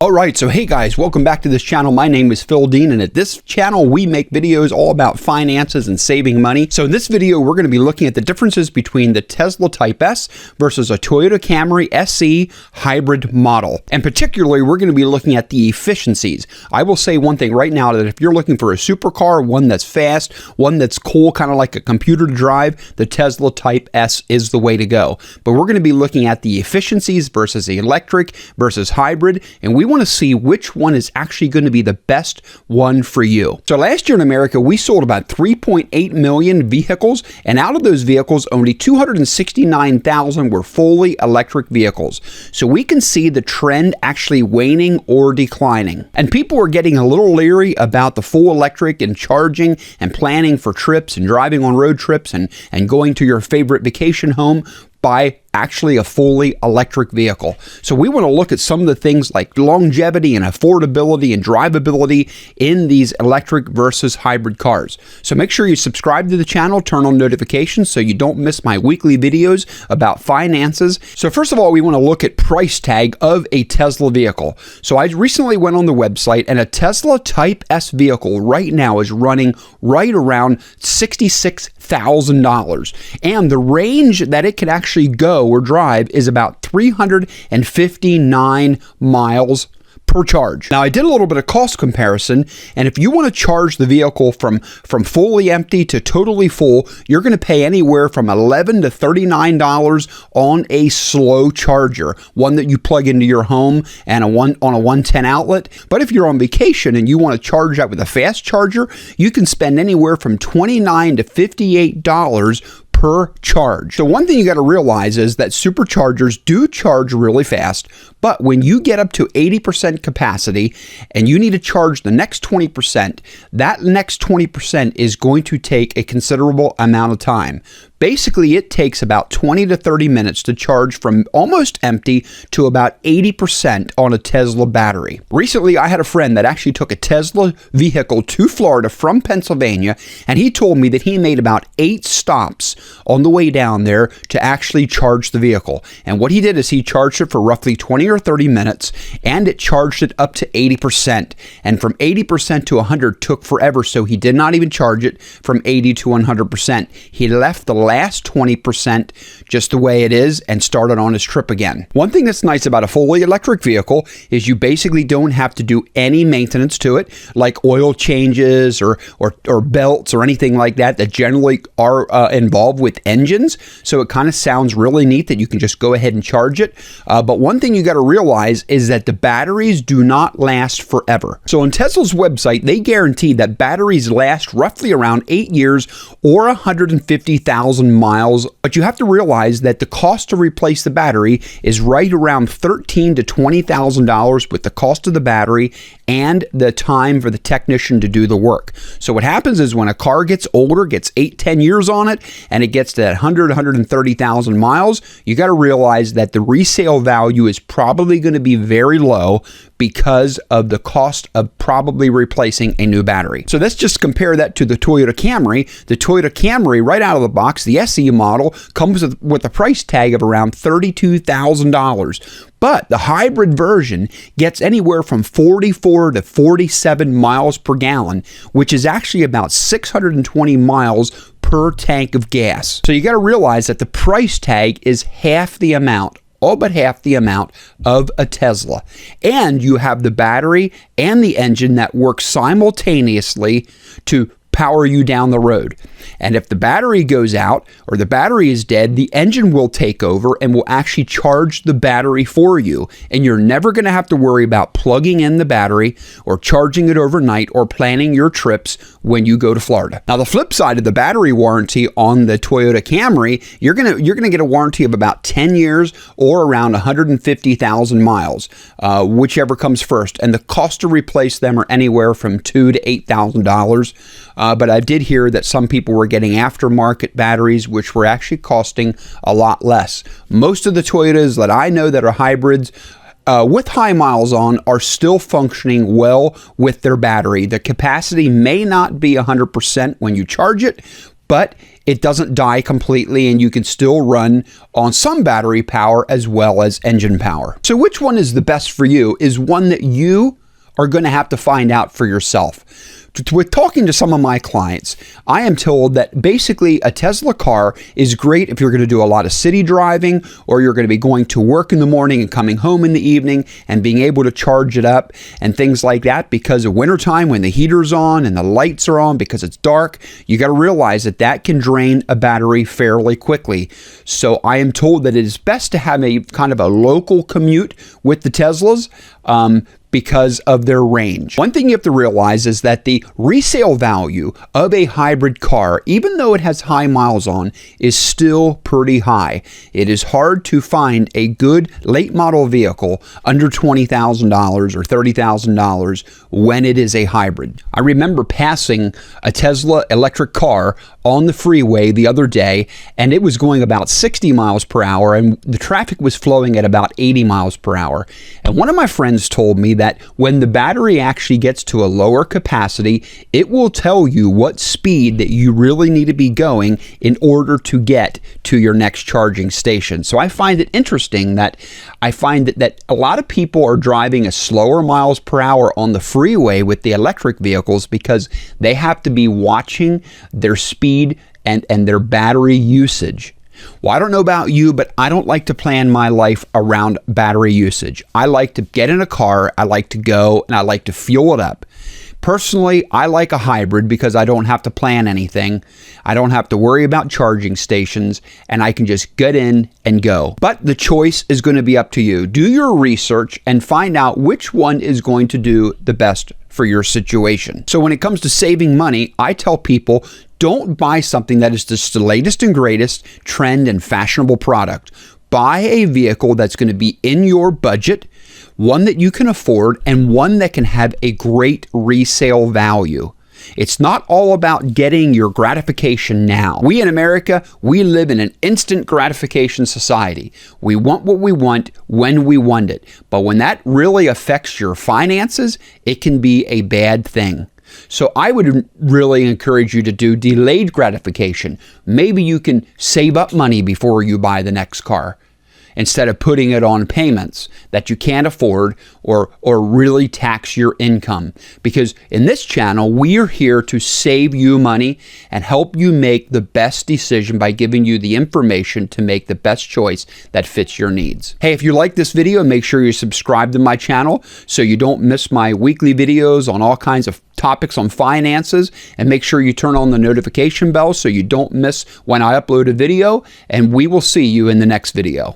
All right, so hey guys, welcome back to this channel. My name is Phil Dean, and at this channel, we make videos all about finances and saving money. So in this video, we're going to be looking at the differences between the Tesla Type S versus a Toyota Camry SE hybrid model. And particularly, we're going to be looking at the efficiencies. I will say one thing right now, that if you're looking for a supercar, one that's fast, one that's cool, kind of like a computer to drive, the Tesla Type S is the way to go. But we're going to be looking at the efficiencies versus the electric versus hybrid, and we want to see which one is actually going to be the best one for you. So last year in America, we sold about 3.8 million vehicles, and out of those vehicles, only 269,000 were fully electric vehicles. So we can see the trend actually waning or declining. And people are getting a little leery about the full electric and charging and planning for trips and driving on road trips and going to your favorite vacation home by actually a fully electric vehicle. So we want to look at some of the things like longevity and affordability and drivability in these electric versus hybrid cars. So make sure you subscribe to the channel, turn on notifications so you don't miss my weekly videos about finances. So first of all, we want to look at price tag of a Tesla vehicle. So I recently went on the website, and a Tesla Type S vehicle right now is running right around $66,000. And the range that it could actually go or drive is about 359 miles per charge. Now, I did a little bit of cost comparison, and if you want to charge the vehicle from fully empty to totally full, you're going to pay anywhere from $11 to $39 on a slow charger, one that you plug into your home and on a 110 outlet. But if you're on vacation and you want to charge that with a fast charger, you can spend anywhere from $29 to $58 per charge. So one thing you got to realize is that superchargers do charge really fast, but when you get up to 80% capacity and you need to charge the next 20%, that next 20% is going to take a considerable amount of time. Basically, it takes about 20 to 30 minutes to charge from almost empty to about 80% on a Tesla battery. Recently, I had a friend that actually took a Tesla vehicle to Florida from Pennsylvania, and he told me that he made about 8 stops on the way down there to actually charge the vehicle. And what he did is he charged it for roughly 20 or 30 minutes, and it charged it up to 80%. And from 80% to 100 took forever, so he did not even charge it from 80 to 100%. He left the last 20% just the way it is and started on his trip again. One thing that's nice about a fully electric vehicle is you basically don't have to do any maintenance to it, like oil changes or belts or anything like that generally are involved with engines. So it kind of sounds really neat that you can just go ahead and charge it. But one thing you got to realize is that the batteries do not last forever. So on Tesla's website, they guarantee that batteries last roughly around 8 years or 150,000 miles, but you have to realize that the cost to replace the battery is right around $13,000 to $20,000 with the cost of the battery and the time for the technician to do the work. So what happens is when a car gets older, gets 8-10 years on it, and it gets to that 130,000 miles, you got to realize that the resale value is probably going to be very low because of the cost of probably replacing a new battery. So let's just compare that to the Toyota Camry. The Toyota Camry, right out of the box, the SE model, comes with a price tag of around $32,000. But the hybrid version gets anywhere from 44 to 47 miles per gallon, which is actually about 620 miles per tank of gas. So you got to realize that the price tag is half the amount, all but half the amount of a Tesla. And you have the battery and the engine that work simultaneously to power you down the road. And if the battery goes out or the battery is dead, the engine will take over and will actually charge the battery for you. And you're never going to have to worry about plugging in the battery or charging it overnight or planning your trips when you go to Florida. Now, the flip side of the battery warranty on the Toyota Camry, you're going to get a warranty of about 10 years or around 150,000 miles, whichever comes first. And the cost to replace them are anywhere from $2,000 to $8,000. But I did hear that some people were getting aftermarket batteries, which were actually costing a lot less. Most of the Toyotas that I know that are hybrids with high miles on are still functioning well with their battery. The capacity may not be 100% when you charge it, but it doesn't die completely, and you can still run on some battery power as well as engine power. So which one is the best for you is one that you are going to have to find out for yourself. With talking to some of my clients, I am told that basically a Tesla car is great if you're going to do a lot of city driving, or you're going to be going to work in the morning and coming home in the evening and being able to charge it up and things like that, because of wintertime when the heater's on and the lights are on because it's dark. You got to realize that that can drain a battery fairly quickly. So I am told that it is best to have a kind of a local commute with the Teslas, because of their range. One thing you have to realize is that the resale value of a hybrid car, even though it has high miles on, is still pretty high. It is hard to find a good late model vehicle under $20,000 or $30,000 when it is a hybrid. I remember passing a Tesla electric car on the freeway the other day, and it was going about 60 miles per hour, and the traffic was flowing at about 80 miles per hour. And one of my friends told me that when the battery actually gets to a lower capacity, it will tell you what speed that you really need to be going in order to get to your next charging station. So I find it interesting that that a lot of people are driving a slower miles per hour on the freeway with the electric vehicles because they have to be watching their speed and their battery usage. Well, I don't know about you, but I don't like to plan my life around battery usage. I like to get in a car, I like to go, and I like to fuel it up. Personally, I like a hybrid because I don't have to plan anything. I don't have to worry about charging stations, and I can just get in and go. But the choice is going to be up to you. Do your research and find out which one is going to do the best for your situation. So when it comes to saving money, I tell people, don't buy something that is just the latest and greatest trend and fashionable product. Buy a vehicle that's going to be in your budget, one that you can afford, and one that can have a great resale value. It's not all about getting your gratification now. We in America, we live in an instant gratification society. We want what we want when we want it. But when that really affects your finances, it can be a bad thing. So I would really encourage you to do delayed gratification. Maybe you can save up money before you buy the next car, instead of putting it on payments that you can't afford or really tax your income. Because in this channel, we are here to save you money and help you make the best decision by giving you the information to make the best choice that fits your needs. Hey, if you like this video, make sure you subscribe to my channel so you don't miss my weekly videos on all kinds of topics on finances, and make sure you turn on the notification bell so you don't miss when I upload a video, and we will see you in the next video.